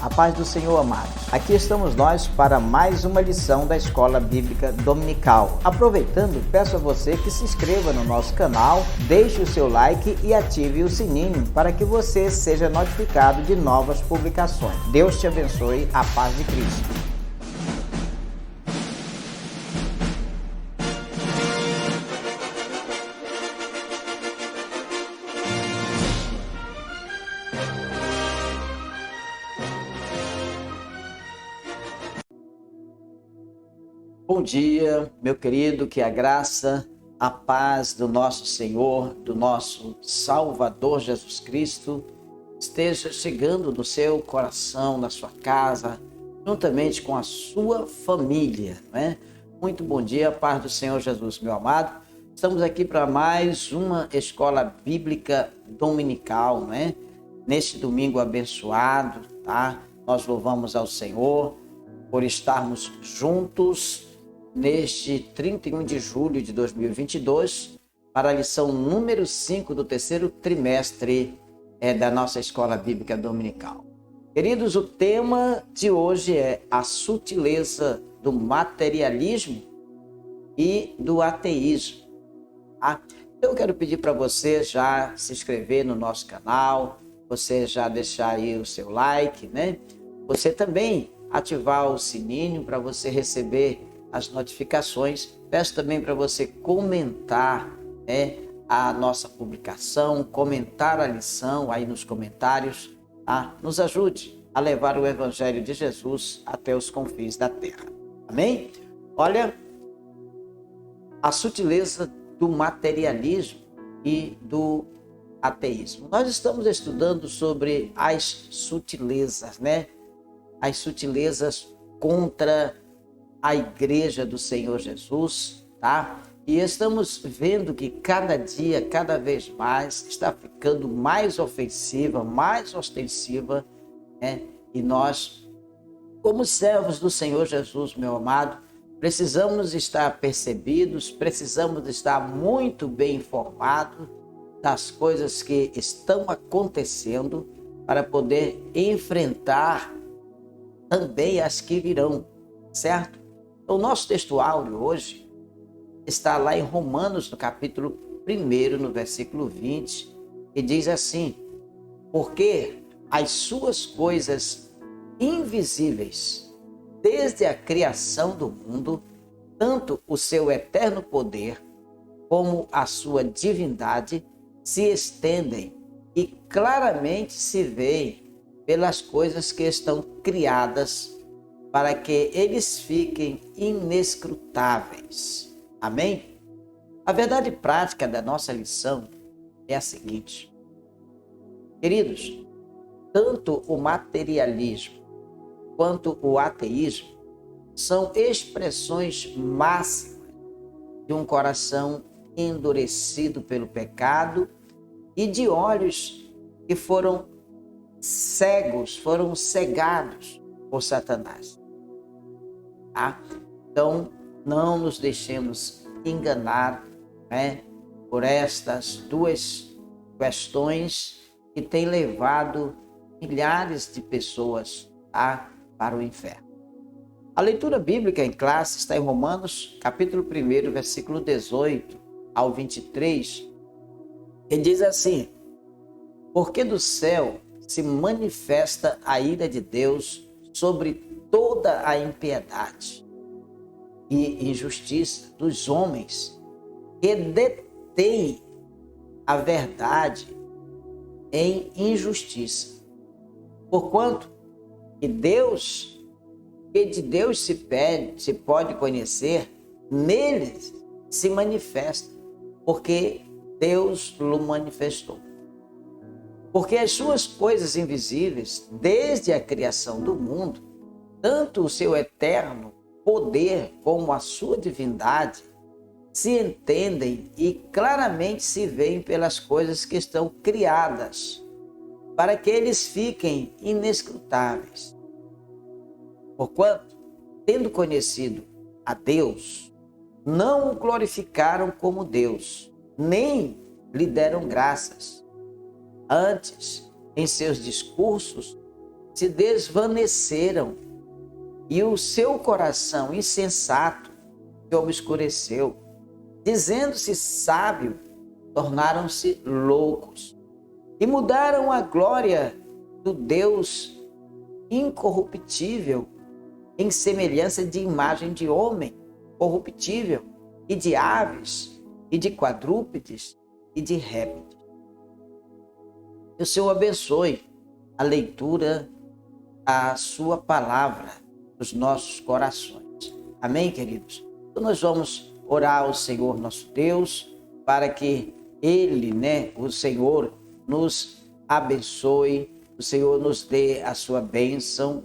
A paz do Senhor, amados. Aqui estamos nós para mais uma lição da Escola Bíblica Dominical. Aproveitando, peço a você que se inscreva no nosso canal, deixe o seu like e ative o sininho para que você seja notificado de novas publicações. Deus te abençoe, a paz de Cristo. Bom dia, meu querido, que a graça, a paz do nosso Senhor, do nosso Salvador Jesus Cristo, esteja chegando no seu coração, na sua casa, juntamente com a sua família, né? Muito bom dia, a paz do Senhor Jesus, meu amado. Estamos aqui para mais uma Escola Bíblica Dominical, né? Neste domingo abençoado, tá? Nós louvamos ao Senhor por estarmos juntos neste 31 de julho de 2022, para a lição número 5 do terceiro trimestre da nossa Escola Bíblica Dominical. Queridos, o tema de hoje é a sutileza do materialismo e do ateísmo. Tá? Eu quero pedir para você já se inscrever no nosso canal, você já deixar aí o seu like, né? Você também ativar o sininho para você receber as notificações. Peço também para você comentar a nossa publicação, comentar a lição aí nos comentários, tá? Nos ajude a levar o Evangelho de Jesus até os confins da terra. Amém? Olha, a sutileza do materialismo e do ateísmo. Nós estamos estudando sobre as sutilezas, né? As sutilezas contra a igreja do Senhor Jesus, tá? E estamos vendo que cada dia, cada vez mais, está ficando mais ofensiva, mais ostensiva, né? E nós, como servos do Senhor Jesus, meu amado, precisamos estar percebidos, precisamos estar muito bem informados das coisas que estão acontecendo para poder enfrentar também as que virão, certo? O nosso texto áureo hoje está lá em Romanos, no capítulo 1, no versículo 20, e diz assim: porque as suas coisas invisíveis, desde a criação do mundo, tanto o seu eterno poder como a sua divindade, se estendem e claramente se veem pelas coisas que estão criadas, para que eles fiquem inescrutáveis. Amém? A verdade prática da nossa lição é a seguinte. Queridos, tanto o materialismo quanto o ateísmo são expressões máximas de um coração endurecido pelo pecado e de olhos que foram cegos, foram cegados por Satanás. Tá? Então, não nos deixemos enganar, né, por estas duas questões que têm levado milhares de pessoas, tá, para o inferno. A leitura bíblica em classe está em Romanos, capítulo 1, versículo 18 ao 23, e diz assim: porque do céu se manifesta a ira de Deus sobre toda a impiedade e injustiça dos homens que detêm a verdade em injustiça. Porquanto que de Deus se pode conhecer, neles se manifesta, porque Deus o manifestou. Porque as suas coisas invisíveis, desde a criação do mundo, tanto o seu eterno poder como a sua divindade, se entendem e claramente se veem pelas coisas que estão criadas, para que eles fiquem inescrutáveis. Porquanto, tendo conhecido a Deus, não o glorificaram como Deus, nem lhe deram graças. Antes, em seus discursos, se desvaneceram e o seu coração insensato se obscureceu. Dizendo-se sábio, tornaram-se loucos e mudaram a glória do Deus incorruptível em semelhança de imagem de homem corruptível e de aves e de quadrúpedes e de répteis. Que o Senhor abençoe a leitura da sua palavra nos nossos corações. Amém, queridos? Então nós vamos orar ao Senhor nosso Deus para que Ele, o Senhor, nos abençoe, o Senhor nos dê a sua bênção,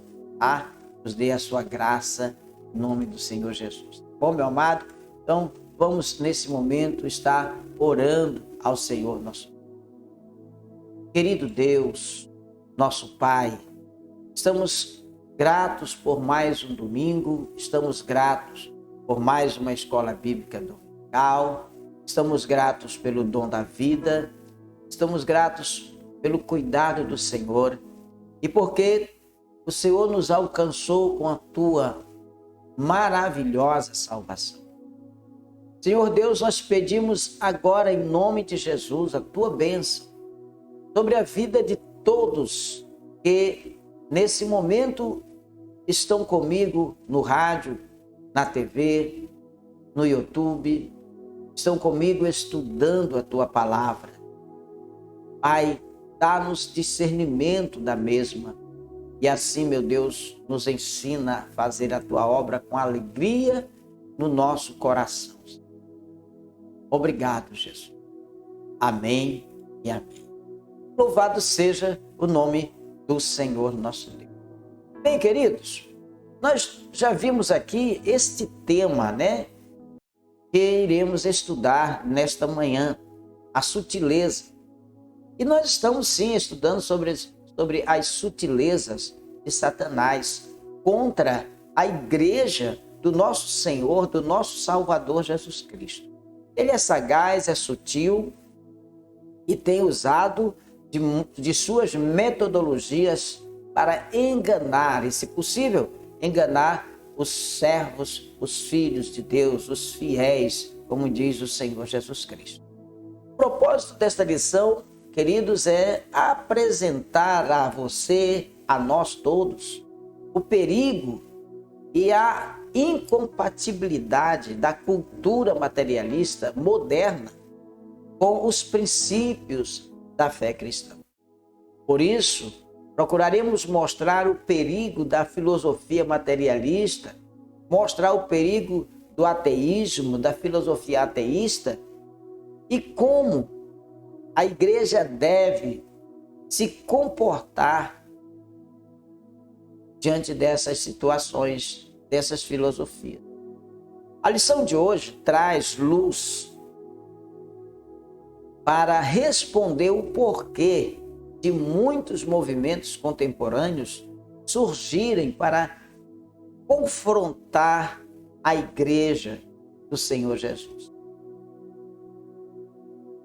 nos dê a sua graça, em nome do Senhor Jesus. Bom, meu amado, então vamos nesse momento estar orando ao Senhor nosso Deus. Querido Deus, nosso Pai, estamos gratos por mais um domingo, estamos gratos por mais uma escola bíblica dominical, estamos gratos pelo dom da vida, estamos gratos pelo cuidado do Senhor e porque o Senhor nos alcançou com a tua maravilhosa salvação. Senhor Deus, nós pedimos agora em nome de Jesus a tua bênção sobre a vida de todos que nesse momento estão comigo no rádio, na TV, no YouTube, estão comigo estudando a tua palavra. Pai, dá-nos discernimento da mesma e assim, meu Deus, nos ensina a fazer a tua obra com alegria no nosso coração. Obrigado, Jesus. Amém e amém. Louvado seja o nome do Senhor nosso Deus. Bem, queridos, nós já vimos aqui este tema, que iremos estudar nesta manhã, a sutileza. E nós estamos sim estudando sobre as sutilezas de Satanás contra a igreja do nosso Senhor, do nosso Salvador Jesus Cristo. Ele é sagaz, é sutil e tem usado de suas metodologias para enganar, e se possível, enganar os servos, os filhos de Deus, os fiéis, como diz o Senhor Jesus Cristo. O propósito desta lição, queridos, é apresentar a você, a nós todos, o perigo e a incompatibilidade da cultura materialista moderna com os princípios da fé cristã. Por isso, procuraremos mostrar o perigo da filosofia materialista, mostrar o perigo do ateísmo, da filosofia ateísta e como a igreja deve se comportar diante dessas situações, dessas filosofias. A lição de hoje traz luz para responder o porquê de muitos movimentos contemporâneos surgirem para confrontar a igreja do Senhor Jesus.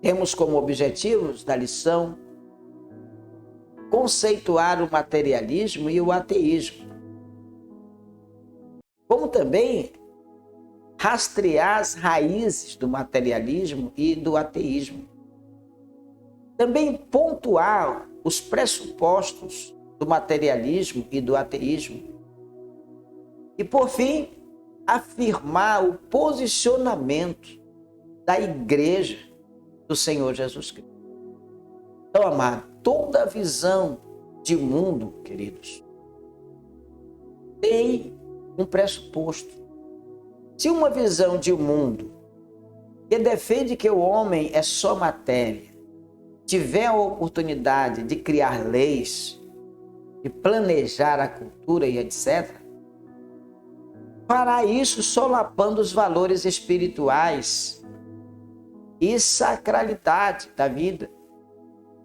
Temos como objetivos da lição conceituar o materialismo e o ateísmo, como também rastrear as raízes do materialismo e do ateísmo. Também pontuar os pressupostos do materialismo e do ateísmo. E, por fim, afirmar o posicionamento da igreja do Senhor Jesus Cristo. Então, amado, toda visão de mundo, queridos, tem um pressuposto. Se uma visão de mundo que defende que o homem é só matéria, tiver a oportunidade de criar leis, de planejar a cultura e etc., fará isso solapando os valores espirituais e sacralidade da vida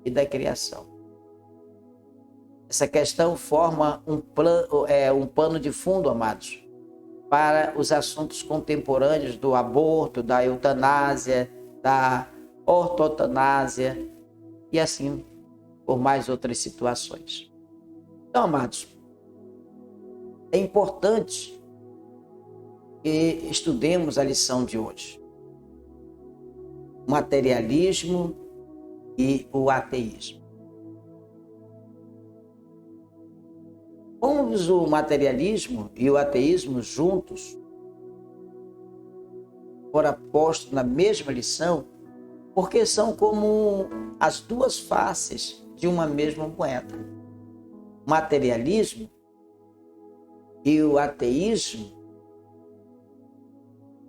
e da criação. Essa questão forma um pano de fundo, amados, para os assuntos contemporâneos do aborto, da eutanásia, da ortotanásia e assim por mais outras situações. Então, amados, é importante que estudemos a lição de hoje. O materialismo e o ateísmo. Vamos o materialismo e o ateísmo juntos, fora postos na mesma lição, porque são como as duas faces de uma mesma moeda. O materialismo e o ateísmo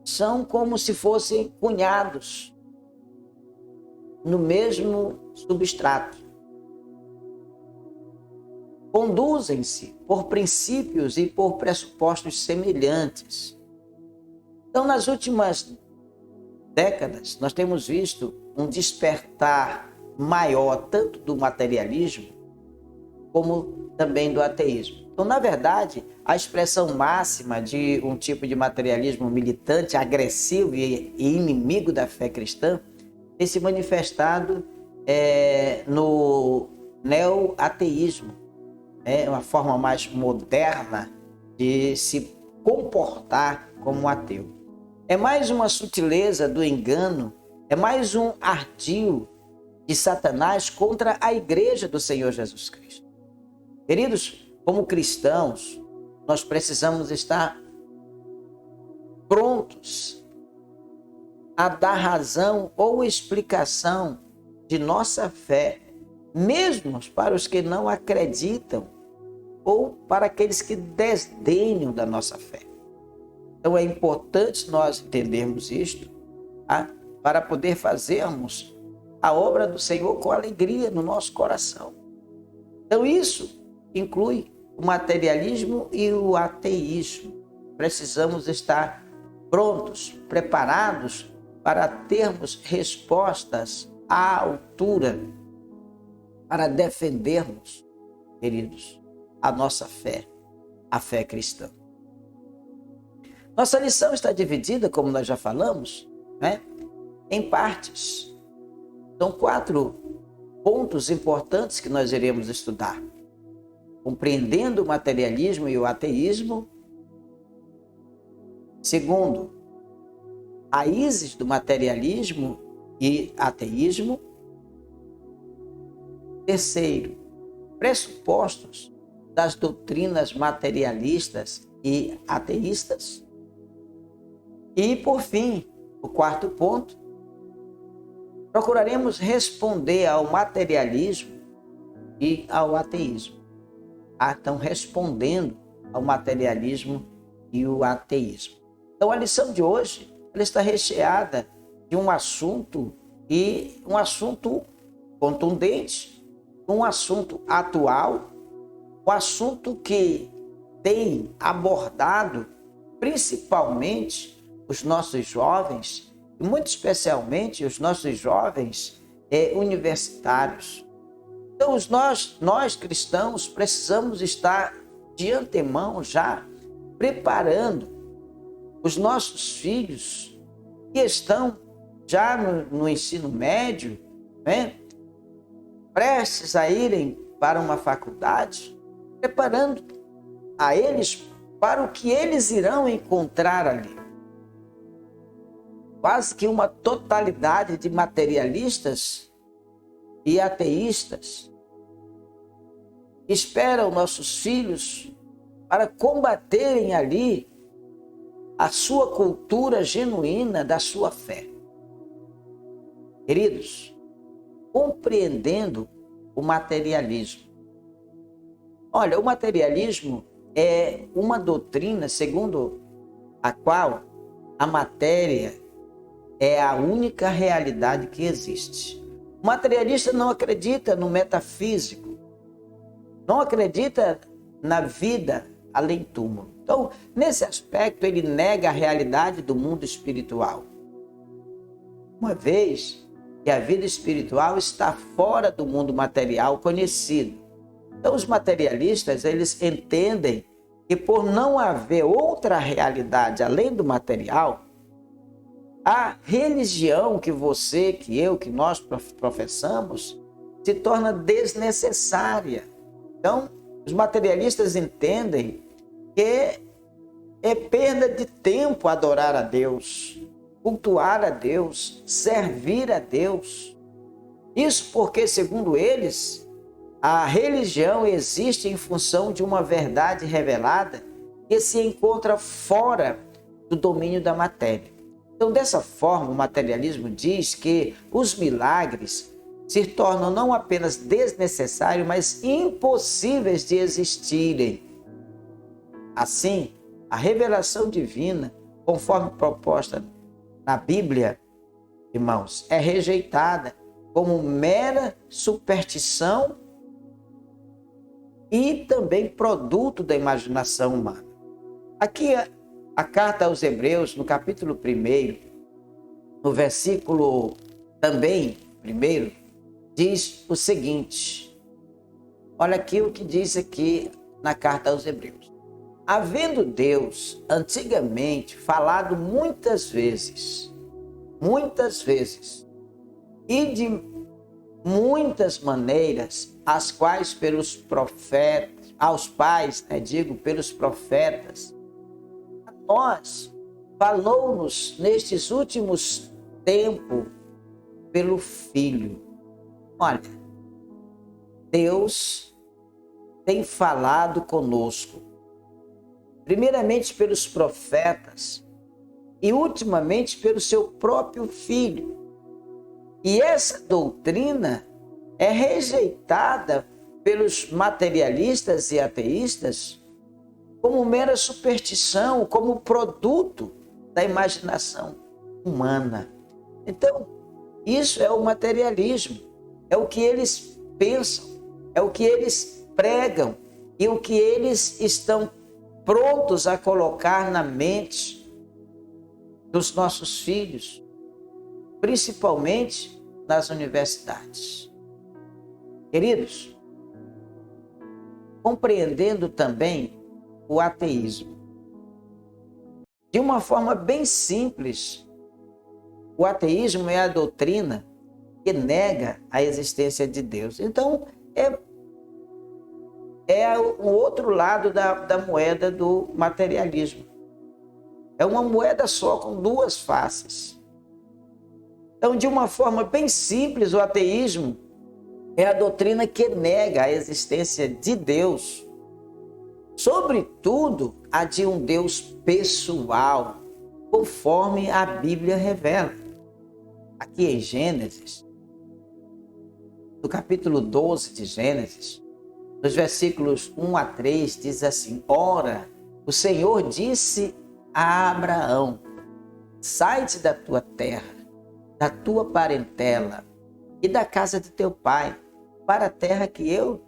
são como se fossem cunhados no mesmo substrato. Conduzem-se por princípios e por pressupostos semelhantes. Então, nas últimas décadas, nós temos visto um despertar maior, tanto do materialismo, como também do ateísmo. Então, na verdade, a expressão máxima de um tipo de materialismo militante, agressivo e inimigo da fé cristã tem se manifestado no neo-ateísmo. É uma forma mais moderna de se comportar como um ateu. É mais uma sutileza do engano, é mais um ardil de Satanás contra a igreja do Senhor Jesus Cristo. Queridos, como cristãos, nós precisamos estar prontos a dar razão ou explicação de nossa fé, mesmo para os que não acreditam ou para aqueles que desdenham da nossa fé. Então é importante nós entendermos isto, tá? Para poder fazermos a obra do Senhor com alegria no nosso coração. Então isso inclui o materialismo e o ateísmo. Precisamos estar prontos, preparados para termos respostas à altura, para defendermos, queridos, a nossa fé, a fé cristã. Nossa lição está dividida, como nós já falamos, em partes. São 4 pontos importantes que nós iremos estudar. Compreendendo o materialismo e o ateísmo. Segundo, raízes do materialismo e ateísmo. Terceiro, pressupostos das doutrinas materialistas e ateístas. E, por fim, o 4º ponto, procuraremos responder ao materialismo e ao ateísmo. Estão respondendo ao materialismo e o ateísmo. Então, a lição de hoje ela está recheada de um assunto contundente, um assunto atual, um assunto que tem abordado principalmente os nossos jovens, e muito especialmente os nossos jovens universitários. Então, nós cristãos precisamos estar de antemão já preparando os nossos filhos que estão já no ensino médio, prestes a irem para uma faculdade, preparando a eles para o que eles irão encontrar ali. Quase que uma totalidade de materialistas e ateístas esperam nossos filhos para combaterem ali a sua cultura genuína da sua fé. Queridos, compreendendo o materialismo. Olha, o materialismo é uma doutrina segundo a qual a matéria é a única realidade que existe. O materialista não acredita no metafísico, não acredita na vida além do túmulo. Então, nesse aspecto, ele nega a realidade do mundo espiritual. Uma vez que a vida espiritual está fora do mundo material conhecido. Então, os materialistas, eles entendem que por não haver outra realidade além do material, a religião que você, que eu, que nós professamos, se torna desnecessária. Então, Os materialistas entendem que é perda de tempo adorar a Deus, cultuar a Deus, servir a Deus. Isso porque, segundo eles, a religião existe em função de uma verdade revelada que se encontra fora do domínio da matéria. Então, dessa forma, o materialismo diz que os milagres se tornam não apenas desnecessários, mas impossíveis de existirem. Assim, a revelação divina, conforme proposta na Bíblia, irmãos, é rejeitada como mera superstição e também produto da imaginação humana. Aqui a carta aos Hebreus, no capítulo 1, no versículo também 1, diz o seguinte. Olha aqui o que diz aqui na carta aos Hebreus. Havendo Deus antigamente falado muitas vezes, e de muitas maneiras, as quais pelos profetas, aos pais, pelos profetas, a nós falou-nos nestes últimos tempos pelo Filho. Olha, Deus tem falado conosco, primeiramente pelos profetas e ultimamente pelo seu próprio Filho. E essa doutrina é rejeitada pelos materialistas e ateístas como mera superstição, como produto da imaginação humana. Então, isso é o materialismo, é o que eles pensam, é o que eles pregam e o que eles estão prontos a colocar na mente dos nossos filhos, principalmente nas universidades. Queridos, compreendendo também o ateísmo, de uma forma bem simples, o ateísmo é a doutrina que nega a existência de Deus. Então, é o outro lado da moeda do materialismo. É uma moeda só com duas faces. Então, de uma forma bem simples, o ateísmo é a doutrina que nega a existência de Deus, sobretudo a de um Deus pessoal, conforme a Bíblia revela. Aqui em Gênesis, no capítulo 12 de Gênesis, nos versículos 1 a 3, diz assim: Ora, o Senhor disse a Abraão: sai-te da tua terra, da tua parentela e da casa de teu pai, para a terra que eu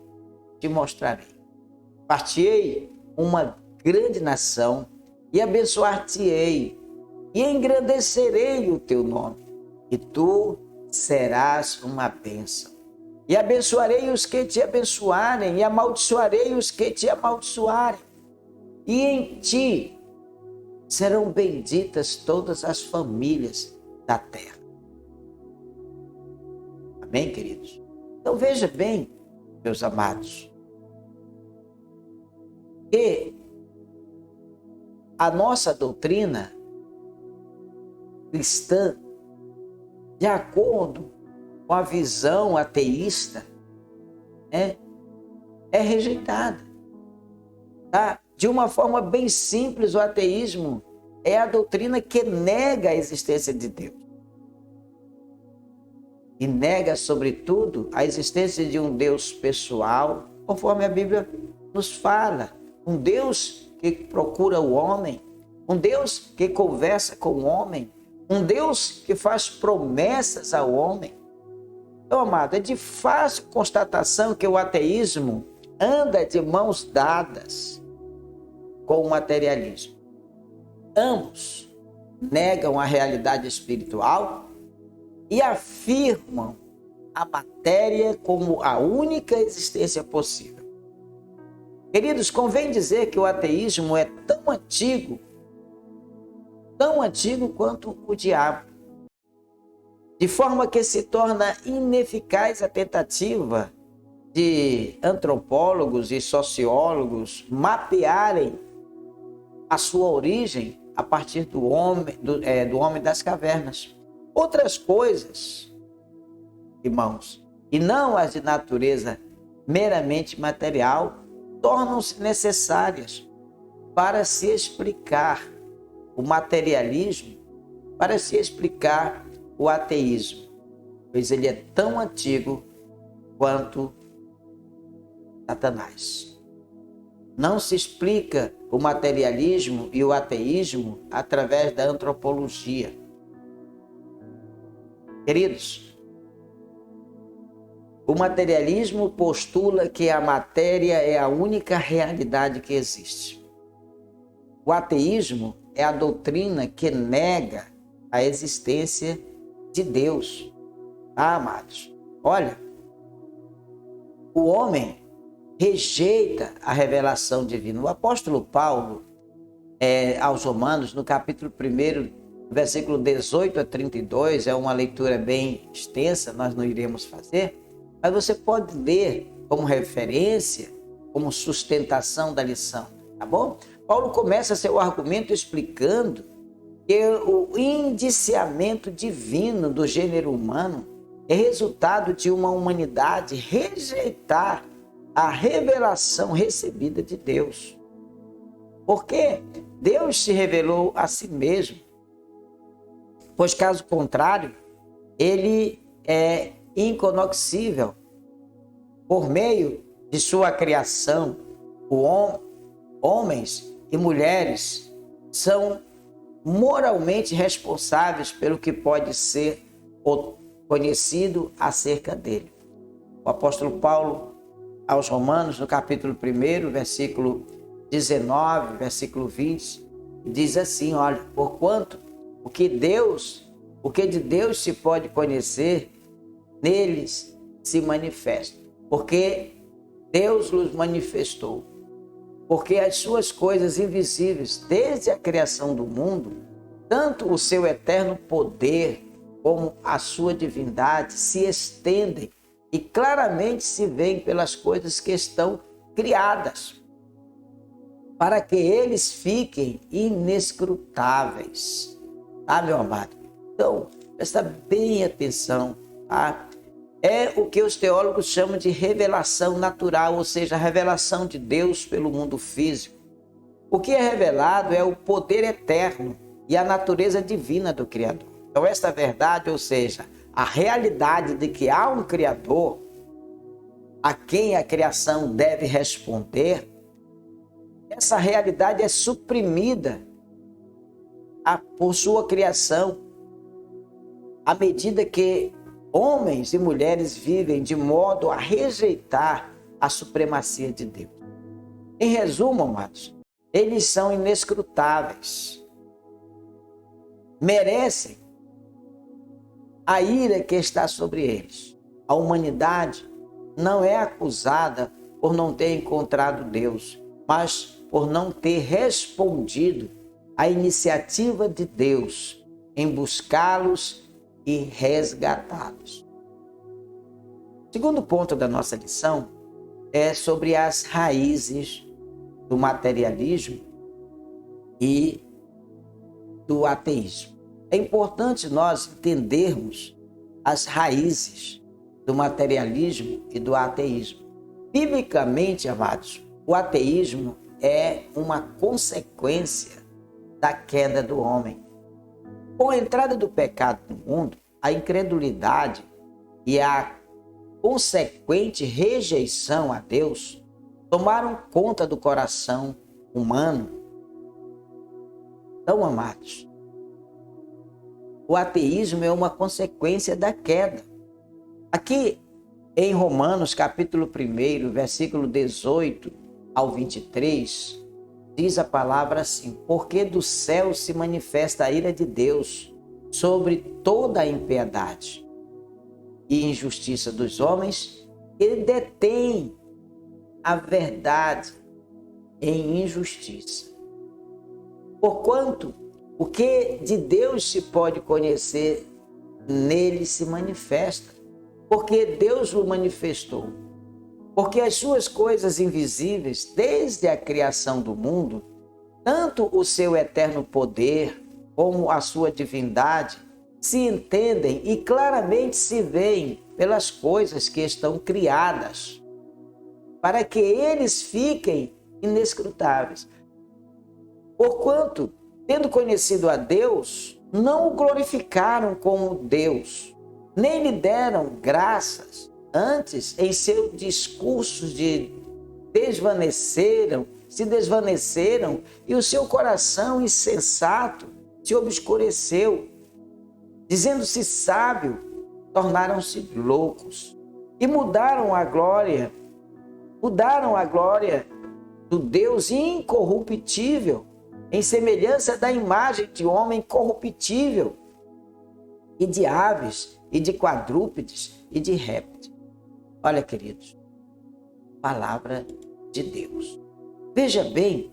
te mostrarei. Partirei uma grande nação e abençoar-te-ei e engrandecerei o teu nome, e tu serás uma bênção. E abençoarei os que te abençoarem, e amaldiçoarei os que te amaldiçoarem. E em ti serão benditas todas as famílias da terra. Amém, queridos? Então veja bem, meus amados, que a nossa doutrina cristã, de acordo com a visão ateísta, é rejeitada. Tá? De uma forma bem simples, o ateísmo é a doutrina que nega a existência de Deus. E nega, sobretudo, a existência de um Deus pessoal, conforme a Bíblia nos fala. Um Deus que procura o homem, um Deus que conversa com o homem, um Deus que faz promessas ao homem. Então, amado, é de fácil constatação que o ateísmo anda de mãos dadas com o materialismo. Ambos negam a realidade espiritual e afirmam a matéria como a única existência possível. Queridos, convém dizer que o ateísmo é tão antigo quanto o diabo, de forma que se torna ineficaz a tentativa de antropólogos e sociólogos mapearem a sua origem a partir do homem das cavernas. Outras coisas, irmãos, e não as de natureza meramente material, tornam-se necessárias para se explicar o materialismo, para se explicar o ateísmo, pois ele é tão antigo quanto Satanás. Não se explica o materialismo e o ateísmo através da antropologia. Queridos, o materialismo postula que a matéria é a única realidade que existe. O ateísmo é a doutrina que nega a existência de Deus. Amados, olha, o homem rejeita a revelação divina. O apóstolo Paulo, aos Romanos, no capítulo 1, versículo 18 a 32, é uma leitura bem extensa, nós não iremos fazer, mas você pode ler como referência, como sustentação da lição, tá bom? Paulo começa seu argumento explicando que o indiciamento divino do gênero humano é resultado de uma humanidade rejeitar a revelação recebida de Deus. Porque Deus se revelou a si mesmo, pois caso contrário, ele é inconhecível. Por meio de sua criação, homens e mulheres são moralmente responsáveis pelo que pode ser conhecido acerca dele. O apóstolo Paulo, aos Romanos, no capítulo 1, versículo 19, versículo 20, diz assim, olha, porquanto o que de Deus se pode conhecer, neles se manifesta, porque Deus nos manifestou, porque as suas coisas invisíveis, desde a criação do mundo, tanto o seu eterno poder como a sua divindade se estendem e claramente se veem pelas coisas que estão criadas, para que eles fiquem inescrutáveis. Tá, meu amado? Então, presta bem atenção, tá? É o que os teólogos chamam de revelação natural, ou seja, a revelação de Deus pelo mundo físico. O que é revelado é o poder eterno e a natureza divina do Criador. Então, esta verdade, ou seja, a realidade de que há um Criador a quem a criação deve responder, essa realidade é suprimida por sua criação, à medida que homens e mulheres vivem de modo a rejeitar a supremacia de Deus. Em resumo, amados, eles são inescrutáveis, merecem a ira que está sobre eles. A humanidade não é acusada por não ter encontrado Deus, mas por não ter respondido à iniciativa de Deus em buscá-los e resgatá-los. O segundo ponto da nossa lição é sobre as raízes do materialismo e do ateísmo. É importante nós entendermos as raízes do materialismo e do ateísmo. Biblicamente, amados, o ateísmo é uma consequência da queda do homem. Com a entrada do pecado no mundo, a incredulidade e a consequente rejeição a Deus tomaram conta do coração humano. Então, amados, o ateísmo é uma consequência da queda. Aqui em Romanos, capítulo 1, versículo 18 ao 23, diz a palavra assim: porque do céu se manifesta a ira de Deus sobre toda a impiedade e injustiça dos homens, que detém a verdade em injustiça. Porquanto o que de Deus se pode conhecer, nele se manifesta, porque Deus o manifestou. Porque as suas coisas invisíveis, desde a criação do mundo, tanto o seu eterno poder como a sua divindade, se entendem e claramente se veem pelas coisas que estão criadas, para que eles fiquem inescrutáveis. Porquanto, tendo conhecido a Deus, não o glorificaram como Deus, nem lhe deram graças. Antes, em seus discursos se desvaneceram e o seu coração insensato se obscureceu. Dizendo-se sábio, tornaram-se loucos e mudaram a glória do Deus incorruptível em semelhança da imagem de homem corruptível e de aves e de quadrúpedes e de répteis. Olha, queridos, palavra de Deus. Veja bem,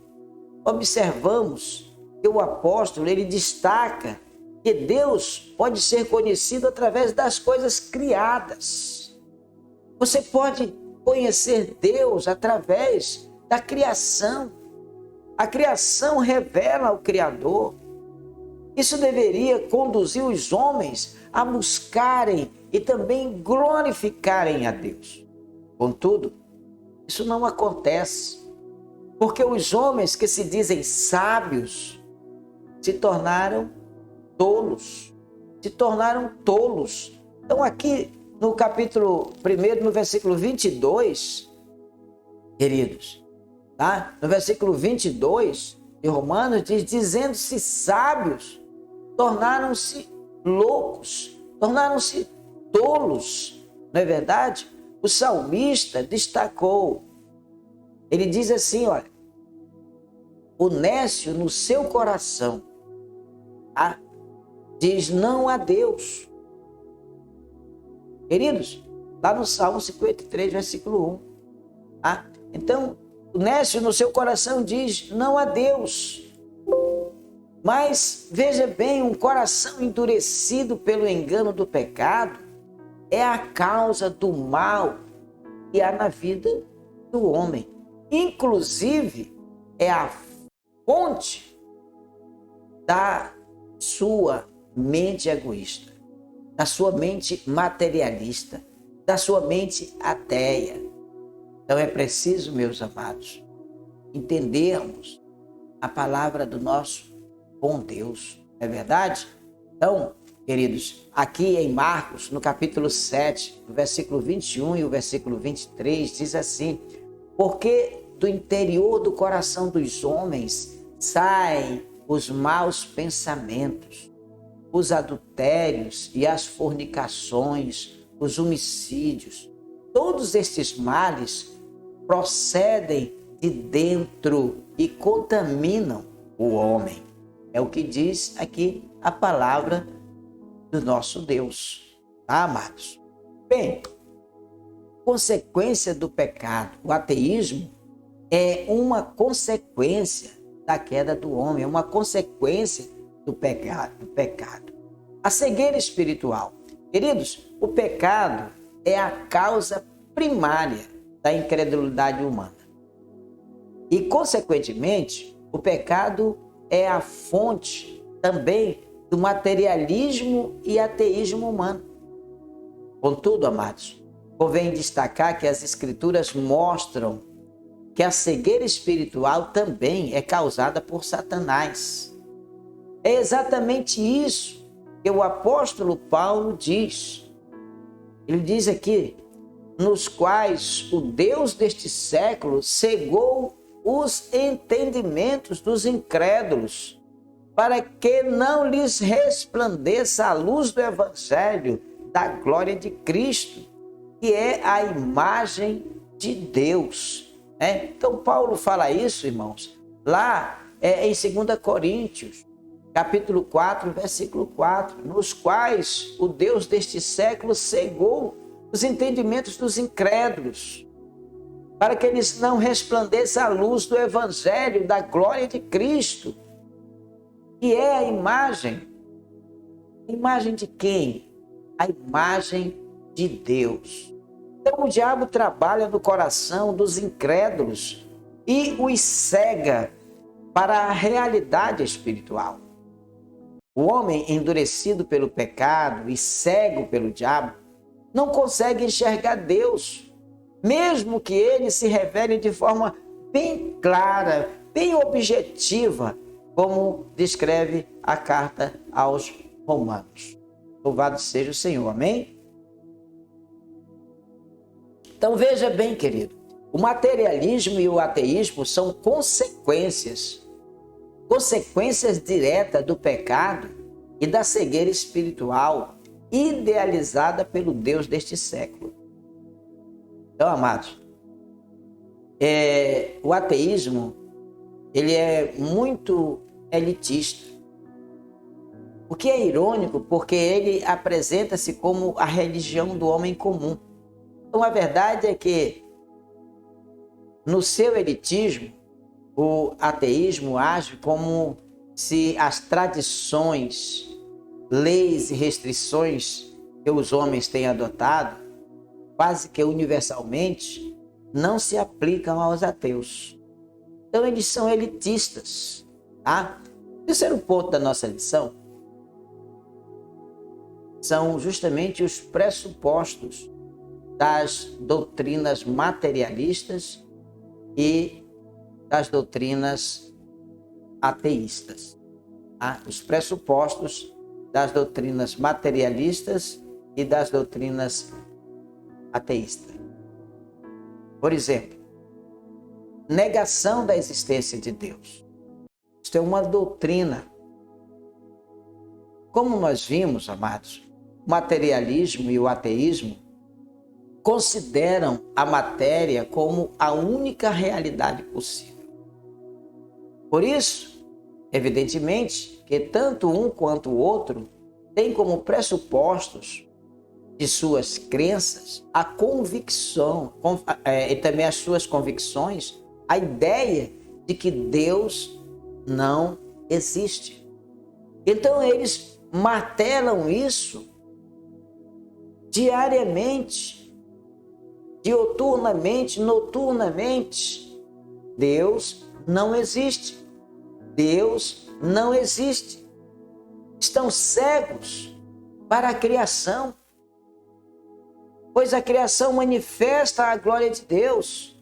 observamos que o apóstolo, ele destaca que Deus pode ser conhecido através das coisas criadas. Você pode conhecer Deus através da criação. A criação revela o Criador. Isso deveria conduzir os homens a buscarem e também glorificarem a Deus. Contudo, isso não acontece, porque os homens que se dizem sábios se tornaram tolos. Então aqui no capítulo 1, no versículo 22, queridos, tá? No versículo 22 de Romanos diz, dizendo-se sábios, tornaram-se loucos, tornaram-se tolos. Não é verdade? O salmista destacou, ele diz assim, olha, o nécio no seu coração, tá? Diz não a Deus. Queridos, lá no Salmo 53, versículo 1. Tá? Então, o nécio no seu coração diz não a Deus. Mas, veja bem, um coração endurecido pelo engano do pecado é a causa do mal que há na vida do homem. Inclusive, é a fonte da sua mente egoísta, da sua mente materialista, da sua mente ateia. Então é preciso, meus amados, entendermos a palavra do nosso bom Deus, não é verdade? Então, queridos, aqui em Marcos, no capítulo 7, no versículo 21 e o versículo 23, diz assim, porque do interior do coração dos homens saem os maus pensamentos, os adultérios e as fornicações, os homicídios. Todos estes males procedem de dentro e contaminam o homem. É o que diz aqui a palavra do nosso Deus. Tá, amados? Bem, consequência do pecado. O ateísmo é uma consequência da queda do homem, é uma consequência do pecado. A cegueira espiritual. Queridos, o pecado é a causa primária da incredulidade humana. E, consequentemente, o pecado é a fonte também do materialismo e ateísmo humano. Contudo, amados, convém destacar que as Escrituras mostram que a cegueira espiritual também é causada por Satanás. É exatamente isso que o apóstolo Paulo diz. Ele diz aqui, nos quais o Deus deste século cegou os entendimentos dos incrédulos, para que não lhes resplandeça a luz do evangelho da glória de Cristo, que é a imagem de Deus. Então Paulo fala isso, irmãos, lá em 2 Coríntios, capítulo 4, versículo 4, nos quais o Deus deste século cegou os entendimentos dos incrédulos, para que eles não resplandeça a luz do evangelho da glória de Cristo, que é a imagem. A imagem de quem? A imagem de Deus. Então o diabo trabalha no coração dos incrédulos e os cega para a realidade espiritual. O homem endurecido pelo pecado e cego pelo diabo não consegue enxergar Deus, mesmo que ele se revele de forma bem clara, bem objetiva, como descreve a carta aos Romanos. Louvado seja o Senhor, amém? Então veja bem, querido, o materialismo e o ateísmo são consequências diretas do pecado e da cegueira espiritual idealizada pelo Deus deste século. Então, amados, o ateísmo, ele é muito elitista. O que é irônico, porque ele apresenta-se como a religião do homem comum. Então, a verdade é que, no seu elitismo, o ateísmo age como se as tradições, leis e restrições que os homens têm adotado, quase que universalmente, não se aplicam aos ateus. Então, eles são elitistas. Tá? O terceiro ponto da nossa lição são justamente os pressupostos das doutrinas materialistas e das doutrinas ateístas. Tá? Os pressupostos das doutrinas materialistas e das doutrinas ateístas. Por exemplo, negação da existência de Deus. Isto é uma doutrina. Como nós vimos, amados, o materialismo e o ateísmo consideram a matéria como a única realidade possível. Por isso, evidentemente, que tanto um quanto o outro têm como pressupostos de suas crenças a convicção, e também as suas convicções, a ideia de que Deus não existe. Então eles martelam isso diariamente, dioturnamente, noturnamente. Deus não existe. Deus não existe. Estão cegos para a criação, pois a criação manifesta a glória de Deus,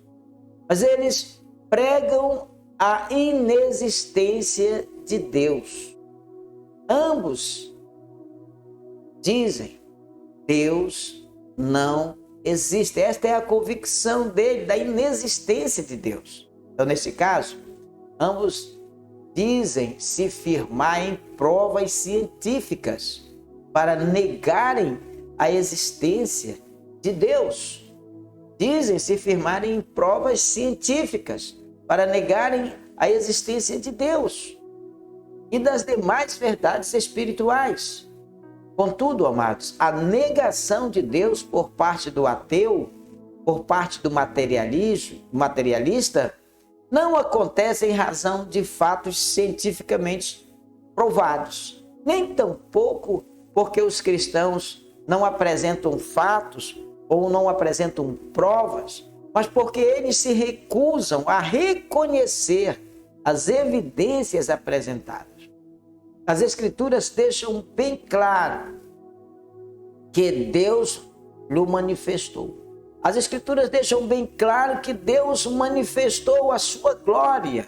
mas eles pregam a inexistência de Deus. Ambos dizem: Deus não existe. Esta é a convicção dele, da inexistência de Deus. Então, nesse caso, ambos dizem se firmar em provas científicas para negarem a existência de Deus. Dizem se firmarem em provas científicas para negarem a existência de Deus e das demais verdades espirituais. Contudo, amados, a negação de Deus por parte do ateu, por parte do materialista, não acontece em razão de fatos cientificamente provados, nem tampouco porque os cristãos não apresentam fatos ou não apresentam provas, mas porque eles se recusam a reconhecer as evidências apresentadas. As Escrituras deixam bem claro que Deus lhe manifestou. As Escrituras deixam bem claro que Deus manifestou a sua glória,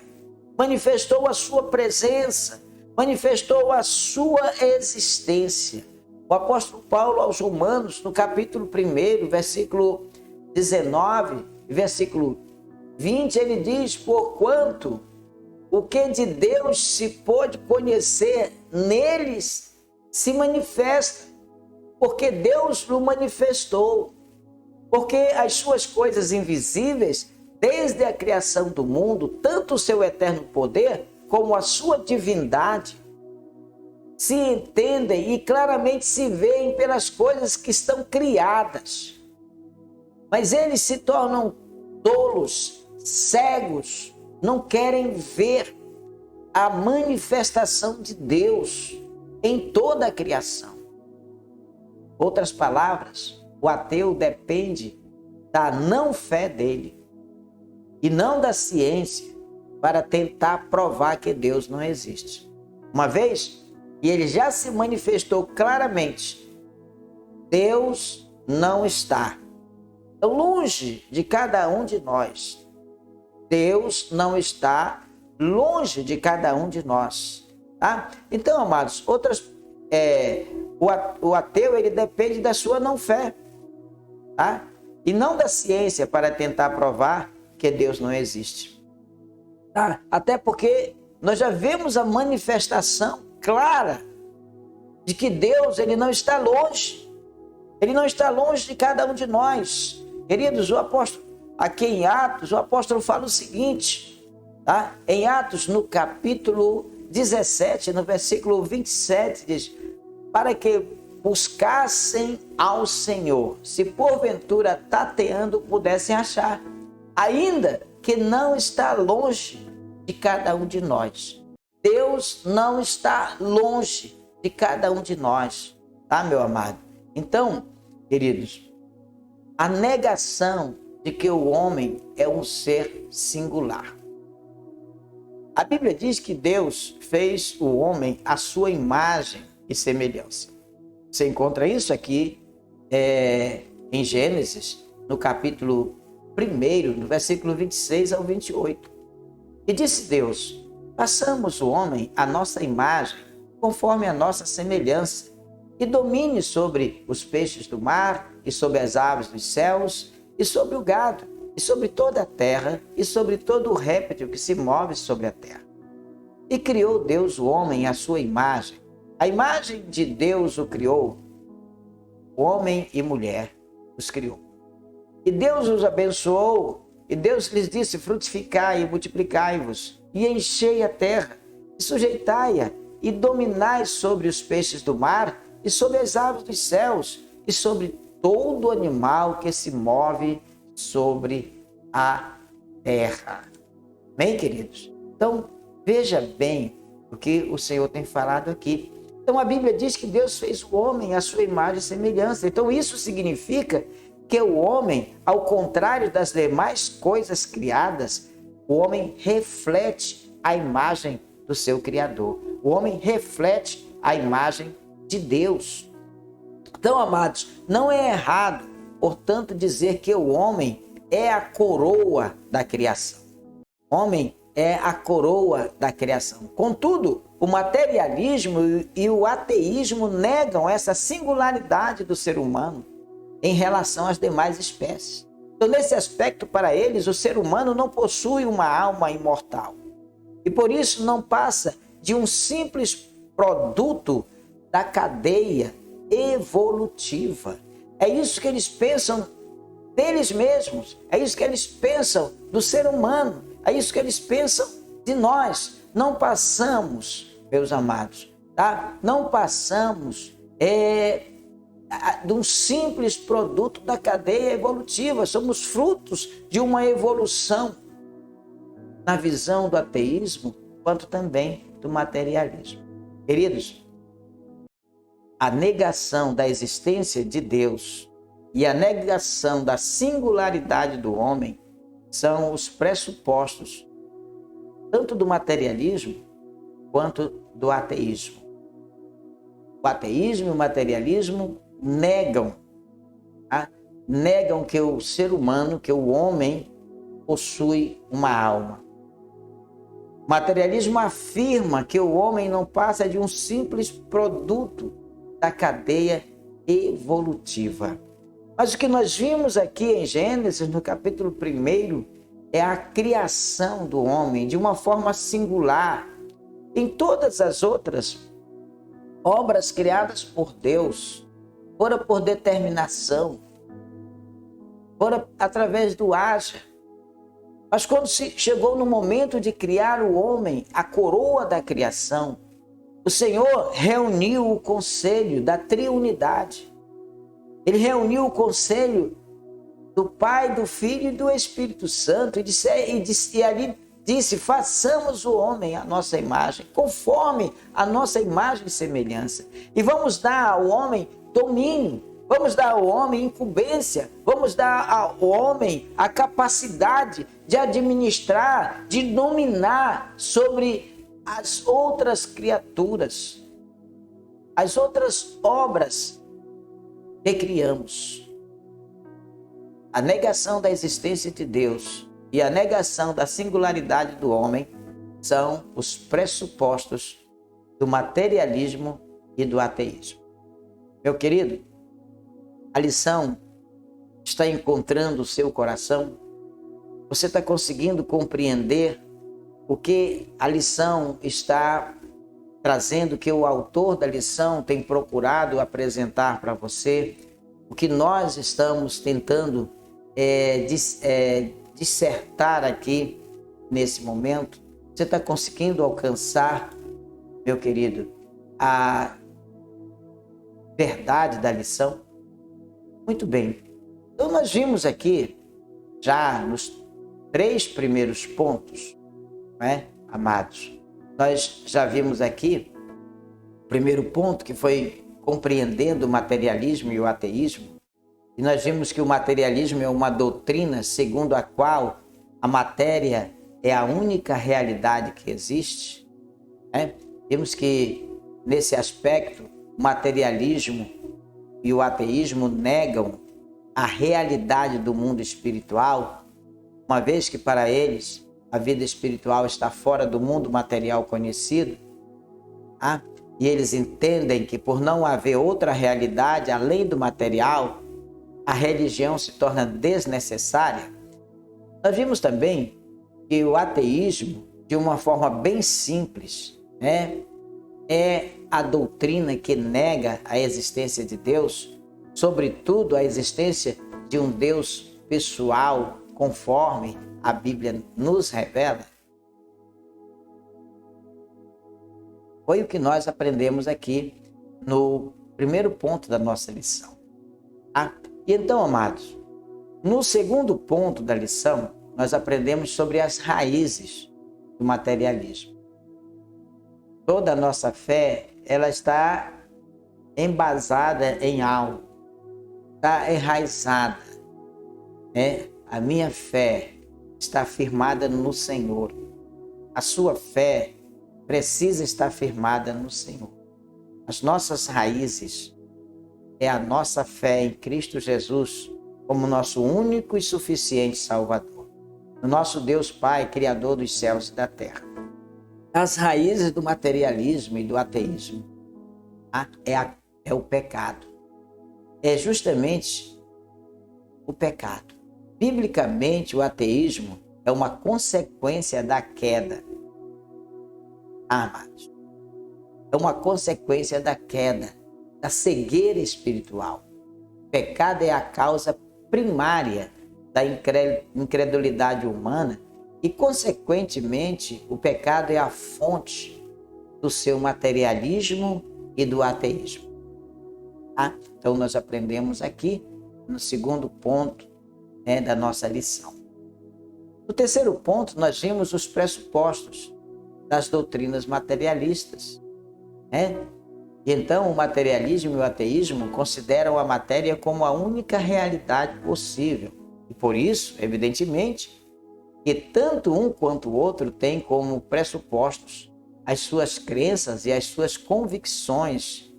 manifestou a sua presença, manifestou a sua existência. O apóstolo Paulo aos Romanos, no capítulo 1, versículo 19, versículo 20, ele diz: porquanto o que de Deus se pôde conhecer neles se manifesta, porque Deus o manifestou. Porque as suas coisas invisíveis, desde a criação do mundo, tanto o seu eterno poder como a sua divindade, se entendem e claramente se veem pelas coisas que estão criadas. Mas eles se tornam tolos, cegos, não querem ver a manifestação de Deus em toda a criação. Outras palavras, o ateu depende da não fé dele e não da ciência para tentar provar que Deus não existe. Uma vez, e ele já se manifestou claramente, Deus não está. Então, longe de cada um de nós. Deus não está longe de cada um de nós. Tá? Então, amados, o ateu ele depende da sua não fé. Tá? E não da ciência para tentar provar que Deus não existe. Tá? Até porque nós já vemos a manifestação clara de que Deus ele não está longe. Ele não está longe de cada um de nós. Queridos, o apóstolo, aqui em Atos, o apóstolo fala o seguinte, tá? Em Atos, no capítulo 17, no versículo 27, diz: para que buscassem ao Senhor, se porventura tateando pudessem achar, ainda que não está longe de cada um de nós. Deus não está longe de cada um de nós, tá, meu amado? Então, queridos, a negação de que o homem é um ser singular. A Bíblia diz que Deus fez o homem à sua imagem e semelhança. Você encontra isso aqui em Gênesis, no capítulo 1, no versículo 26 ao 28. E disse Deus: façamos o homem à nossa imagem, conforme a nossa semelhança, e domine sobre os peixes do mar, e sobre as aves dos céus, e sobre o gado, e sobre toda a terra, e sobre todo o réptil que se move sobre a terra. E criou Deus o homem à sua imagem. A imagem de Deus o criou, homem e mulher os criou. E Deus os abençoou, e Deus lhes disse: frutificai e multiplicai-vos, e enchei a terra, e sujeitai-a, e dominai sobre os peixes do mar, e sobre as aves dos céus, e sobre todo animal que se move sobre a terra. Bem, queridos? Então, veja bem o que o Senhor tem falado aqui. Então, a Bíblia diz que Deus fez o homem à sua imagem e semelhança. Então, isso significa que o homem, ao contrário das demais coisas criadas, o homem reflete a imagem do seu Criador. O homem reflete a imagem de Deus. Então, amados, não é errado, portanto, dizer que o homem é a coroa da criação. O homem é a coroa da criação. Contudo, o materialismo e o ateísmo negam essa singularidade do ser humano em relação às demais espécies. Então, nesse aspecto, para eles, o ser humano não possui uma alma imortal. E por isso não passa de um simples produto da cadeia evolutiva. É isso que eles pensam deles mesmos. É isso que eles pensam do ser humano. É isso que eles pensam de nós. Não passamos, meus amados, tá? Não passamos de um simples produto da cadeia evolutiva. Somos frutos de uma evolução na visão do ateísmo, quanto também do materialismo. Queridos, a negação da existência de Deus e a negação da singularidade do homem são os pressupostos tanto do materialismo quanto do ateísmo. O ateísmo e o materialismo negam que o ser humano, que o homem possui uma alma. O materialismo afirma que o homem não passa de um simples produto da cadeia evolutiva. Mas o que nós vimos aqui em Gênesis, no capítulo 1, é a criação do homem de uma forma singular. Em todas as outras obras criadas por Deus, fora por determinação, fora através do haja. Mas quando chegou no momento de criar o homem, a coroa da criação, o Senhor reuniu o conselho da triunidade. Ele reuniu o conselho do Pai, do Filho e do Espírito Santo e ali disse: façamos o homem à nossa imagem, conforme a nossa imagem e semelhança. E vamos dar ao homem domínio vamos dar ao homem incumbência, vamos dar ao homem a capacidade de administrar, de dominar sobre as outras criaturas, as outras obras que criamos. A negação da existência de Deus e a negação da singularidade do homem são os pressupostos do materialismo e do ateísmo. Meu querido, a lição está encontrando o seu coração? Você está conseguindo compreender o que a lição está trazendo, que o autor da lição tem procurado apresentar para você? O que nós estamos tentando dissertar aqui nesse momento? Você está conseguindo alcançar, meu querido, a verdade da lição? Muito bem. Então nós vimos aqui, já nos 3 primeiros pontos, não é, amados? Nós já vimos aqui o primeiro ponto, que foi compreendendo o materialismo e o ateísmo. E nós vimos que o materialismo é uma doutrina segundo a qual a matéria é a única realidade que existe. Né? Vimos que, nesse aspecto, o materialismo e o ateísmo negam a realidade do mundo espiritual, uma vez que para eles a vida espiritual está fora do mundo material conhecido. E eles entendem que, por não haver outra realidade além do material, a religião se torna desnecessária. Nós vimos também que o ateísmo, de uma forma bem simples, é a doutrina que nega a existência de Deus, sobretudo a existência de um Deus pessoal, conforme a Bíblia nos revela. Foi o que nós aprendemos aqui no primeiro ponto da nossa lição. E então, amados, no segundo ponto da lição, nós aprendemos sobre as raízes do materialismo. Toda a nossa fé, ela está embasada em algo, está enraizada. A minha fé está firmada no Senhor. A sua fé precisa estar firmada no Senhor. As nossas raízes é a nossa fé em Cristo Jesus como nosso único e suficiente Salvador. O nosso Deus Pai, Criador dos céus e da terra. As raízes do materialismo e do ateísmo é o pecado. É justamente o pecado. Biblicamente, o ateísmo é uma consequência da queda. Amados, é uma consequência da queda, da cegueira espiritual. O pecado é a causa primária da incredulidade humana e, consequentemente, o pecado é a fonte do seu materialismo e do ateísmo. Então, nós aprendemos aqui no segundo ponto da nossa lição. No terceiro ponto, nós vimos os pressupostos das doutrinas materialistas. E então, o materialismo e o ateísmo consideram a matéria como a única realidade possível. E por isso, evidentemente, que tanto um quanto o outro têm como pressupostos as suas crenças e as suas convicções,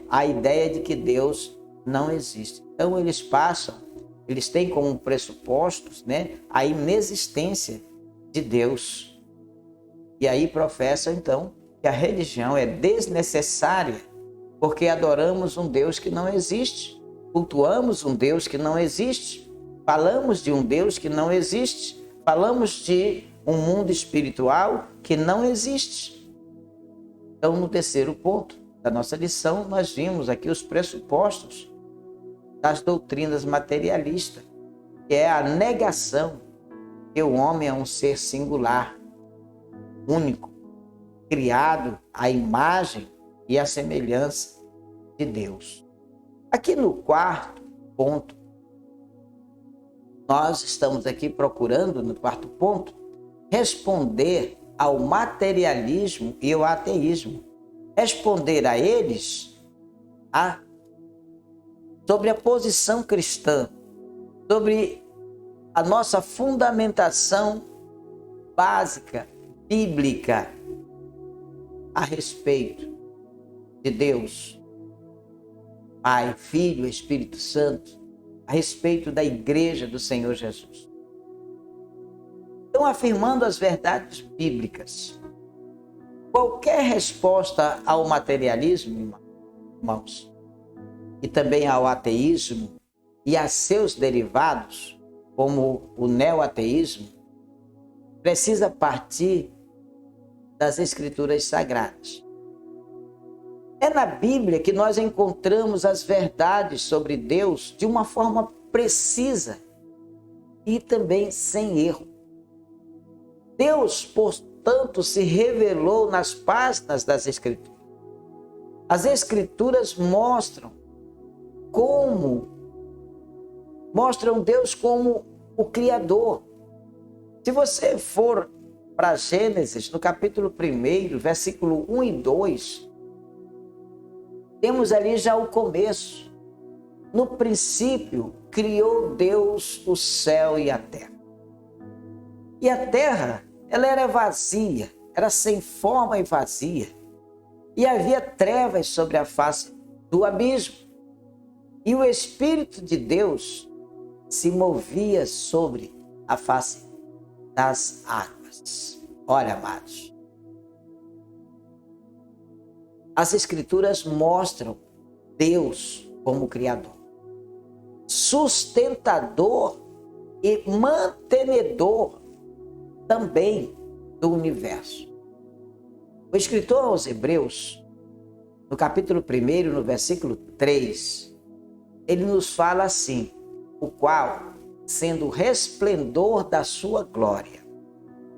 a ideia de que Deus não existe. Então, eles têm como pressupostos a inexistência de Deus. E aí professam, então, que a religião é desnecessária porque adoramos um Deus que não existe, cultuamos um Deus que não existe, falamos de um Deus que não existe, falamos de um mundo espiritual que não existe. Então, no terceiro ponto da nossa lição, nós vimos aqui os pressupostos das doutrinas materialistas, que é a negação que o homem é um ser singular, único, criado à imagem e à semelhança de Deus. Aqui no quarto ponto, nós estamos aqui procurando, no quarto ponto, responder ao materialismo e ao ateísmo. Responder a eles sobre a posição cristã, sobre a nossa fundamentação básica, bíblica, a respeito de Deus, Pai, Filho, Espírito Santo, a respeito da Igreja do Senhor Jesus. Então, afirmando as verdades bíblicas, qualquer resposta ao materialismo, irmãos, e também ao ateísmo e a seus derivados, como o neoateísmo, precisa partir das Escrituras Sagradas. É na Bíblia que nós encontramos as verdades sobre Deus de uma forma precisa e também sem erro. Deus, portanto, se revelou nas páginas das Escrituras. As Escrituras mostram Deus como o Criador. Se você for para Gênesis, no capítulo 1, versículo 1 e 2, temos ali já o começo. No princípio, criou Deus o céu e a terra. E a terra, ela era vazia, era sem forma e vazia. E havia trevas sobre a face do abismo. E o Espírito de Deus se movia sobre a face das águas. Olha, amados, as Escrituras mostram Deus como Criador, sustentador e mantenedor também do universo. O escritor aos Hebreus, no capítulo 1, no versículo 3, ele nos fala assim: o qual, sendo o resplendor da sua glória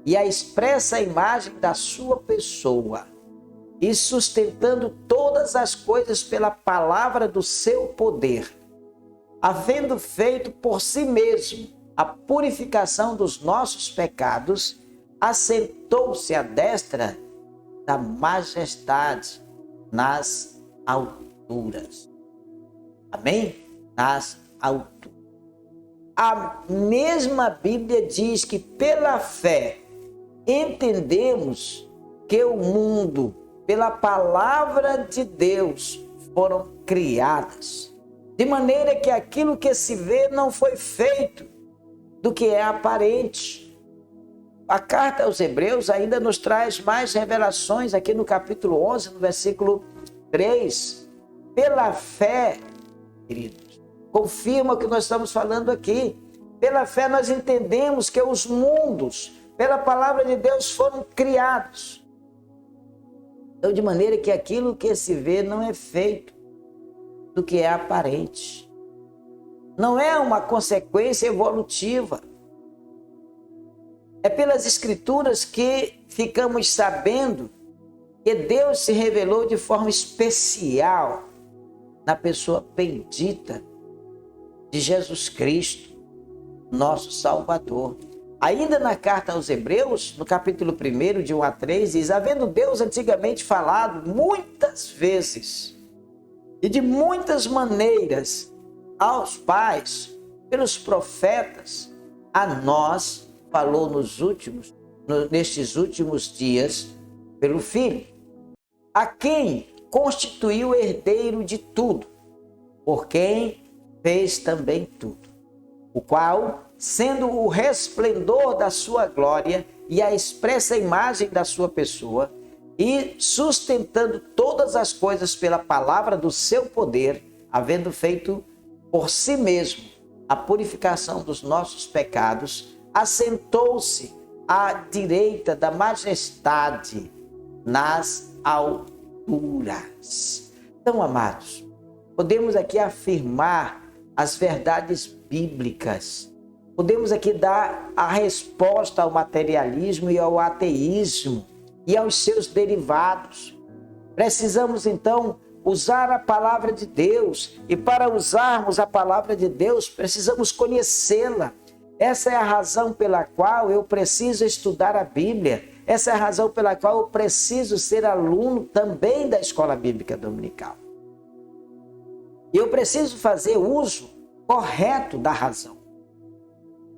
e a expressa imagem da sua pessoa, e sustentando todas as coisas pela palavra do seu poder, havendo feito por si mesmo a purificação dos nossos pecados, assentou-se à destra da majestade nas alturas. Amém? Nas alturas. A mesma Bíblia diz que pela fé entendemos que o mundo, pela palavra de Deus, foram criadas, de maneira que aquilo que se vê não foi feito do que é aparente. A carta aos Hebreus ainda nos traz mais revelações aqui no capítulo 11, no versículo 3. Pela fé, queridos, confirma o que nós estamos falando aqui. Pela fé nós entendemos que os mundos, pela palavra de Deus, foram criados. Então, de maneira que aquilo que se vê não é feito do que é aparente. Não é uma consequência evolutiva. É pelas Escrituras que ficamos sabendo que Deus se revelou de forma especial na pessoa bendita de Jesus Cristo, nosso Salvador. Ainda na carta aos Hebreus, no capítulo 1, de 1 a 3, diz: havendo Deus antigamente falado muitas vezes e de muitas maneiras aos pais, pelos profetas, a nós falou nestes últimos dias pelo Filho, a quem constituiu herdeiro de tudo, por quem fez também tudo, o qual, sendo o resplendor da sua glória e a expressa imagem da sua pessoa, e sustentando todas as coisas pela palavra do seu poder, havendo feito por si mesmo a purificação dos nossos pecados, assentou-se à direita da majestade nas alturas. Então, amados, podemos aqui afirmar as verdades bíblicas. Podemos aqui dar a resposta ao materialismo e ao ateísmo e aos seus derivados. Precisamos, então, usar a palavra de Deus. E para usarmos a palavra de Deus, precisamos conhecê-la. Essa é a razão pela qual eu preciso estudar a Bíblia. Essa é a razão pela qual eu preciso ser aluno também da Escola Bíblica Dominical. Eu preciso fazer uso correto da razão.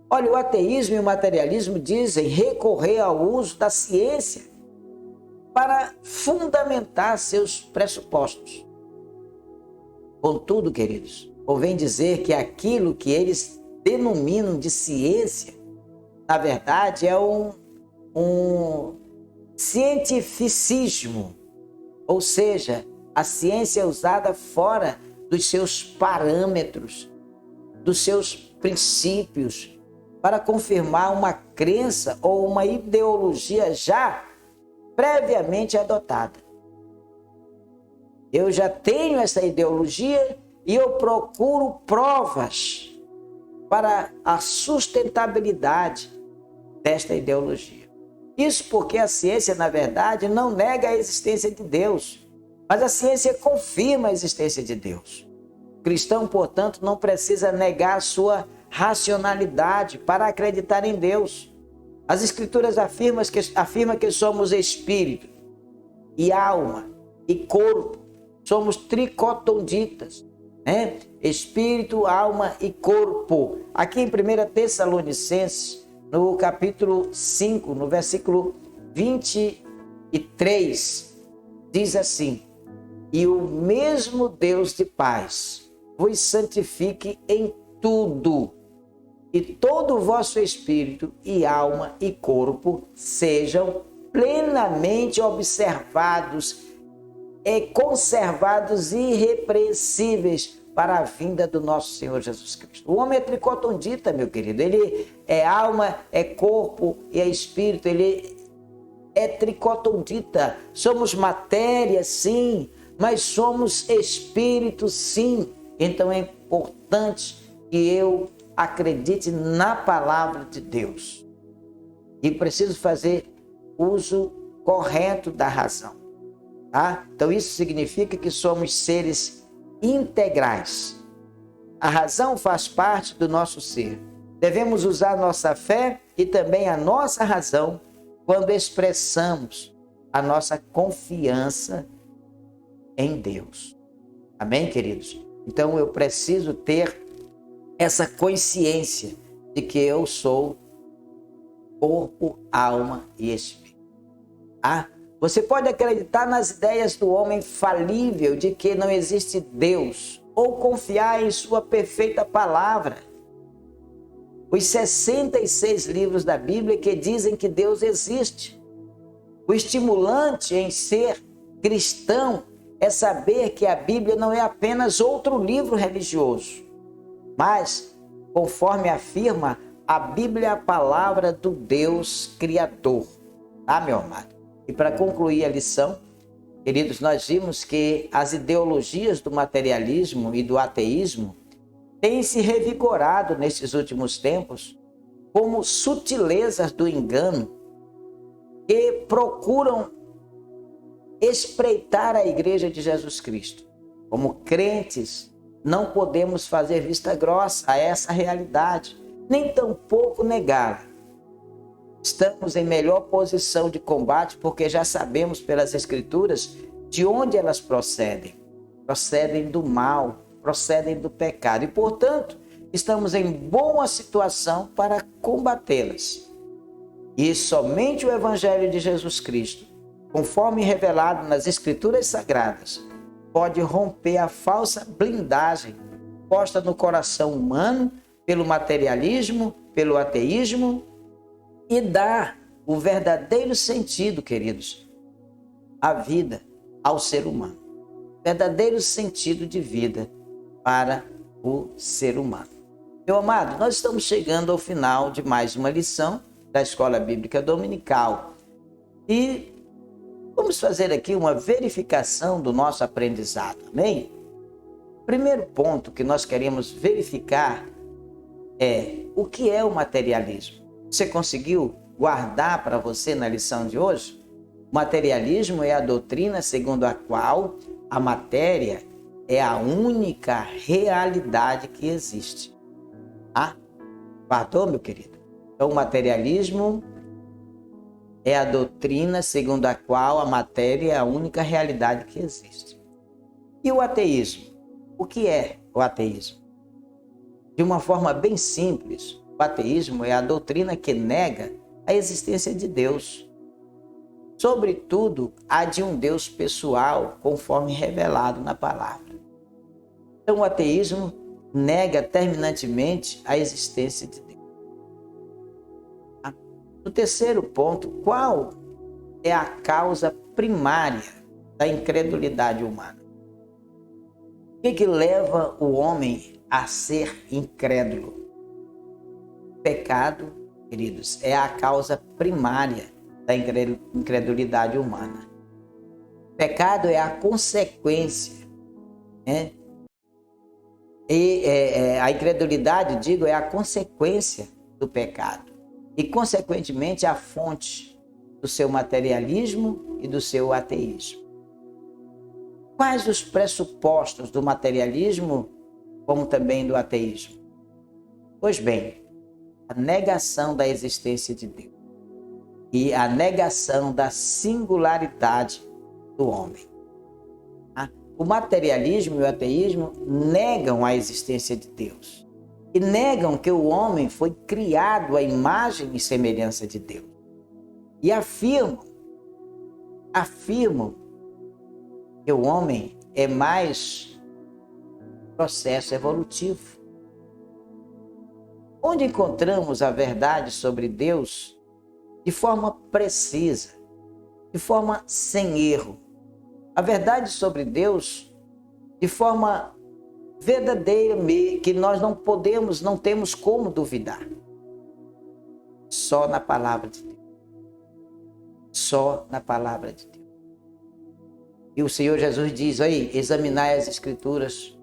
Olha, o ateísmo e o materialismo dizem recorrer ao uso da ciência para fundamentar seus pressupostos. Contudo, queridos, convém dizer que aquilo que eles denominam de ciência, na verdade, é um cientificismo, ou seja, a ciência é usada fora dos seus parâmetros, dos seus princípios, para confirmar uma crença ou uma ideologia já previamente adotada. Eu já tenho essa ideologia e eu procuro provas para a sustentabilidade desta ideologia. Isso porque a ciência, na verdade, não nega a existência de Deus, mas a ciência confirma a existência de Deus. O cristão, portanto, não precisa negar sua racionalidade para acreditar em Deus. As Escrituras afirmam que somos espírito e alma e corpo. Somos tricotonditas, né? Espírito, alma e corpo. Aqui em 1 Tessalonicenses, no capítulo 5, no versículo 23, diz assim: e o mesmo Deus de paz vos santifique em tudo, e todo o vosso espírito e alma e corpo sejam plenamente observados e conservados irrepreensíveis para a vinda do nosso Senhor Jesus Cristo. O homem é tricotondita, meu querido. Ele é alma, é corpo e é espírito. Ele é tricotondita. Somos matéria, sim, mas somos espírito, sim. Então é importante que eu acredite na palavra de Deus. E preciso fazer uso correto da razão. Tá? Então isso significa que somos seres integrais. A razão faz parte do nosso ser. Devemos usar nossa fé e também a nossa razão quando expressamos a nossa confiança em Deus. Amém, queridos? Então eu preciso ter essa consciência de que eu sou corpo, alma e espírito. Você pode acreditar nas ideias do homem falível de que não existe Deus ou confiar em sua perfeita palavra. Os 66 livros da Bíblia que dizem que Deus existe. O estimulante em ser cristão é saber que a Bíblia não é apenas outro livro religioso, mas, conforme afirma, a Bíblia é a palavra do Deus Criador. Meu amado? E para concluir a lição, queridos, nós vimos que as ideologias do materialismo e do ateísmo têm se revigorado nesses últimos tempos como sutilezas do engano que procuram espreitar a Igreja de Jesus Cristo. Como crentes, não podemos fazer vista grossa a essa realidade, nem tampouco negá-la. Estamos em melhor posição de combate porque já sabemos pelas Escrituras de onde elas procedem. Procedem do mal, procedem do pecado e, portanto, estamos em boa situação para combatê-las. E somente o Evangelho de Jesus Cristo, conforme revelado nas Escrituras Sagradas, pode romper a falsa blindagem posta no coração humano pelo materialismo, pelo ateísmo e dar o verdadeiro sentido, queridos, à vida, ao ser humano. Verdadeiro sentido de vida para o ser humano. Meu amado, nós estamos chegando ao final de mais uma lição da Escola Bíblica Dominical e vamos fazer aqui uma verificação do nosso aprendizado, amém? O primeiro ponto que nós queremos verificar é o que é o materialismo. Você conseguiu guardar para você na lição de hoje? O materialismo é a doutrina segundo a qual a matéria é a única realidade que existe. Guardou, meu querido? Então, o materialismo é a doutrina segundo a qual a matéria é a única realidade que existe. E o ateísmo? O que é o ateísmo? De uma forma bem simples, o ateísmo é a doutrina que nega a existência de Deus. Sobretudo, a de um Deus pessoal, conforme revelado na palavra. Então, o ateísmo nega terminantemente a existência de Deus. No terceiro ponto, qual é a causa primária da incredulidade humana? O que leva o homem a ser incrédulo? Pecado, queridos, é a causa primária da incredulidade humana. Pecado é a consequência, né? A incredulidade, digo, é a consequência do pecado. E, consequentemente, a fonte do seu materialismo e do seu ateísmo. Quais os pressupostos do materialismo, como também do ateísmo? Pois bem, a negação da existência de Deus e a negação da singularidade do homem. O materialismo e o ateísmo negam a existência de Deus e negam que o homem foi criado à imagem e semelhança de Deus. E afirmam que o homem é mais processo evolutivo. Onde encontramos a verdade sobre Deus de forma precisa, de forma sem erro. A verdade sobre Deus de forma verdadeira, que nós não temos como duvidar. Só na palavra de Deus. Só na palavra de Deus. E o Senhor Jesus diz aí, examinai as Escrituras,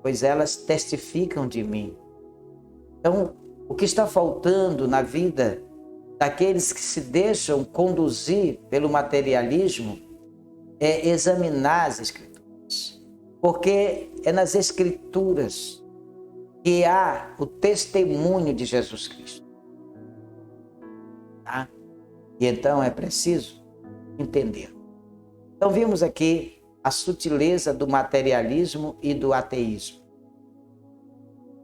pois elas testificam de mim. Então, o que está faltando na vida daqueles que se deixam conduzir pelo materialismo é examinar as Escrituras. Porque é nas Escrituras que há o testemunho de Jesus Cristo. Tá? E então é preciso entender. Então vimos aqui a sutileza do materialismo e do ateísmo.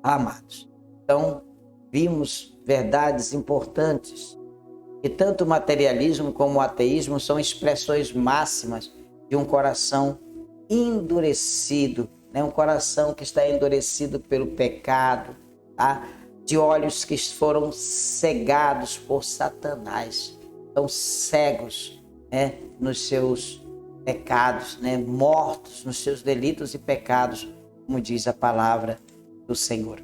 Amados, então vimos verdades importantes. E tanto o materialismo como o ateísmo são expressões máximas de um coração endurecido, né? Um coração que está endurecido pelo pecado, tá? De olhos que foram cegados por Satanás, estão cegos, né? Nos seus pecados, né? Mortos nos seus delitos e pecados, como diz a palavra do Senhor.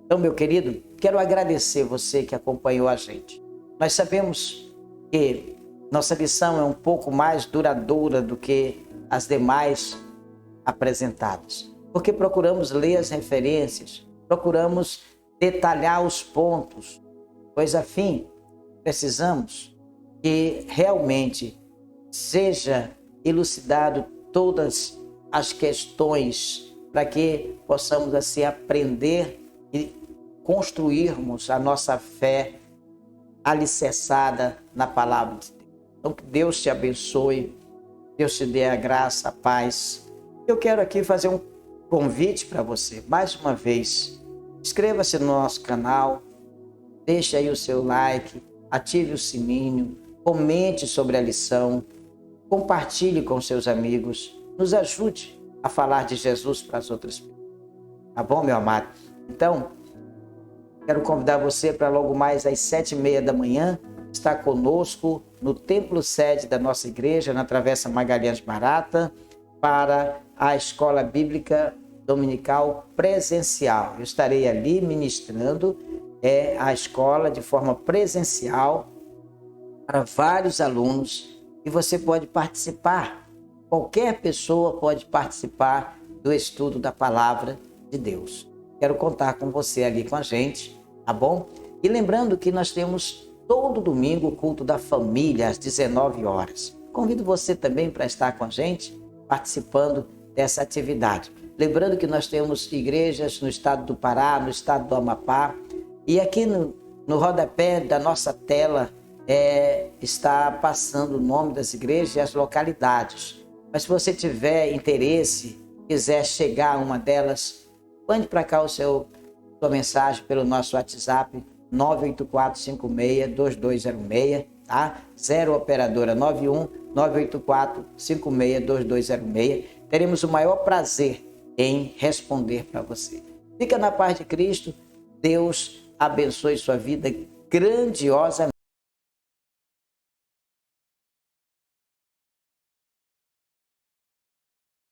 Então, meu querido, quero agradecer você que acompanhou a gente. Nós sabemos que nossa lição é um pouco mais duradoura do que as demais apresentadas, porque procuramos ler as referências, procuramos detalhar os pontos, pois, afim, precisamos que realmente seja elucidado todas as questões para que possamos, assim, aprender e construirmos a nossa fé alicerçada na palavra de Deus. Então, que Deus te abençoe, Deus te dê a graça, a paz. Eu quero aqui fazer um convite para você, mais uma vez. Inscreva-se no nosso canal, deixe aí o seu like, ative o sininho, comente sobre a lição, compartilhe com seus amigos, nos ajude a falar de Jesus para as outras pessoas. Tá bom, meu amado? Então, quero convidar você para logo mais às 7h30 da manhã, estar conosco no templo sede da nossa igreja, na Travessa Magalhães Barata, para a Escola Bíblica Dominical presencial. Eu estarei ali ministrando a escola de forma presencial para vários alunos e você pode participar. Qualquer pessoa pode participar do estudo da palavra de Deus. Quero contar com você ali com a gente, tá bom? E lembrando que nós temos todo domingo o culto da família às 19 horas. Convido você também para estar com a gente, participando dessa atividade. Lembrando que nós temos igrejas no estado do Pará, no estado do Amapá, e aqui no rodapé da nossa tela está passando o nome das igrejas e as localidades. Mas se você tiver interesse quiser chegar a uma delas, mande para cá sua mensagem pelo nosso WhatsApp 984562206, tá? 0 operadora 91 984562206. Teremos o maior prazer em responder para você. Fica na paz de Cristo. Deus abençoe sua vida grandiosamente.